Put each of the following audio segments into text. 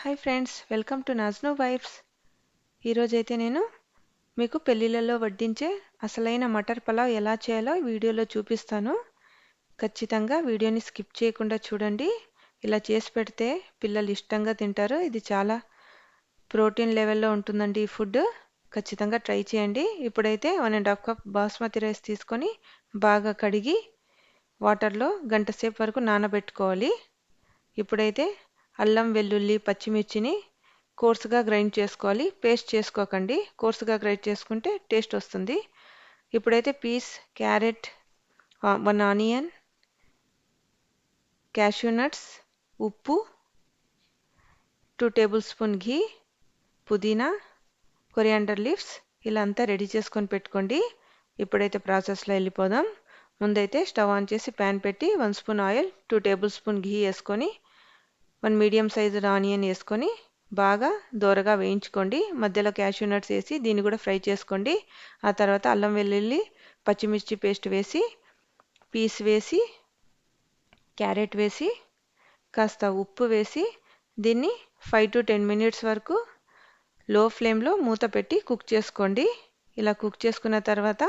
Hi friends, welcome to Nazno vibes. ఈరోజైతే నేను మీకు పెళ్ళిళ్ళలో వడ్డించే అసలైన మటర్ పలావ్ ఎలా చేయాలో వీడియోలో చూపిస్తాను. ఖచ్చితంగా వీడియోని స్కిప్ చేయకుండా చూడండి. ఇలా చేసి పెడితే పిల్లలు ఇష్టంగా తింటారు. ఇది చాలా ప్రోటీన్ లెవెల్లో ఉంటుందండి ఈ ఫుడ్. ఖచ్చితంగా ట్రై చేయండి. ఇప్పుడైతే 1.5 కప్ బాస్మతి రైస్ తీసుకొని బాగా కడిగి వాటర్లో గంట సేపు వరకు నానబెట్టుకోవాలి. ఇప్పుడైతే అల్లం వెల్లుల్లి పచ్చిమిర్చిని కోర్సుగా గ్రైండ్ చేసుకోవాలి. పేస్ట్ చేసుకోకండి, కోర్సుగా గ్రైండ్ చేసుకుంటే టేస్ట్ వస్తుంది. ఇప్పుడైతే peas carrot, 1 onion, cashew nuts, ఉప్పు, 2 టేబుల్ స్పూన్ ఘీ, పుదీనా, కొరియాండర్ లీవ్స్ ఇలా అంతా రెడీ చేసుకొని పెట్టుకోండి. ఇప్పుడైతే ప్రాసెస్లో వెళ్ళిపోదాం. ముందైతే స్టవ్ ఆన్ చేసి ప్యాన్ పెట్టి 1 స్పూన్ ఆయిల్, 2 టేబుల్ స్పూన్ ఘీ వేసుకొని 1 మీడియం సైజు ఆనియన్ వేసుకొని బాగా దోరగా వేయించుకోండి. మధ్యలో క్యాష్యూ నట్స్ వేసి దీన్ని కూడా ఫ్రై చేసుకోండి. ఆ తర్వాత అల్లం వెల్లుల్లి పచ్చిమిర్చి పేస్ట్ వేసి, పీస్ వేసి, క్యారెట్ వేసి, కాస్త ఉప్పు వేసి దీన్ని 5 to 10 మినిట్స్ వరకు లో ఫ్లేమ్లో మూత పెట్టి కుక్ చేసుకోండి. ఇలా కుక్ చేసుకున్న తర్వాత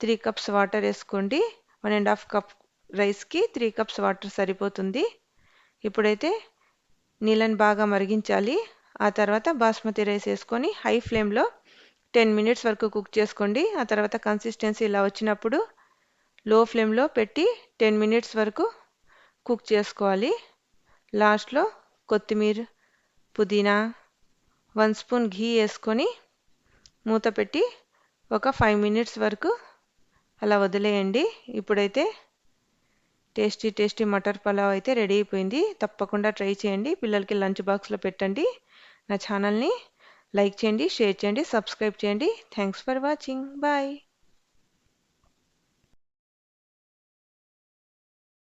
3 కప్స్ వాటర్ వేసుకోండి. 1.5 కప్ రైస్కి 3 కప్స్ వాటర్ సరిపోతుంది. ఇప్పుడైతే నీళ్ళని బాగా మరిగించాలి. ఆ తర్వాత బాస్మతి రైస్ వేసుకొని హై ఫ్లేమ్లో 10 మినిట్స్ వరకు కుక్ చేసుకోండి. ఆ తర్వాత కన్సిస్టెన్సీ ఇలా వచ్చినప్పుడు లో ఫ్లేమ్లో పెట్టి 10 మినిట్స్ వరకు కుక్ చేసుకోవాలి. లాస్ట్లో కొత్తిమీర, పుదీనా, 1 స్పూన్ ఘీ వేసుకొని మూత పెట్టి ఒక 5 మినిట్స్ వరకు అలా వదిలేయండి. ఇప్పుడైతే టేస్టీ మటర్ పలావ్ అయితే రెడీ అయిపోయింది. తప్పకుండా ట్రై చేయండి. పిల్లలకి లంచ్ బాక్స్లో పెట్టండి. నా ఛానల్ని లైక్ చేయండి, షేర్ చేయండి, సబ్స్క్రైబ్ చేయండి. Thanks for watching. బాయ్.